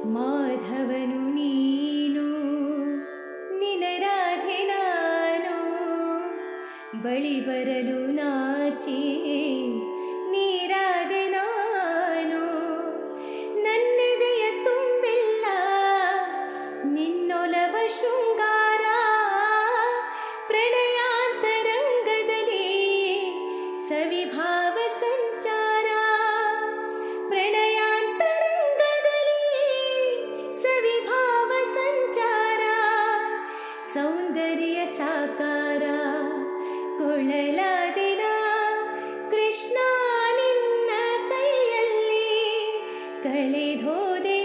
ಮಾಧವನು ನೀನು ನಿನ ರಾಧೆ ನಾನು ಬಳಿ ಬರಲು ನಾಚಿ ನೀರಾದೆ ನಾನು ನನ್ನೆದೆಯ ತುಂಬೆಲ್ಲ ನಿನ್ನೊಲವ ಶೃಂಗಾರ ಪ್ರಣಯಾಂತರಂಗದಲ್ಲಿ ಸವಿಭಾವ ಸಂಚಾರ ಪ್ರಣಯಾಂತರಂಗದಲ್ಲಿ ಸವಿಭಾವ ಸಂಚಾರ ಸೌಂದರ್ಯ ಸಾಕಾರ ಕೊಳ್ಳಲಾದಿನ ಕೃಷ್ಣ ನಿನ್ನ ಕೈಯಲ್ಲಿ ಕಳೆದೋದೆ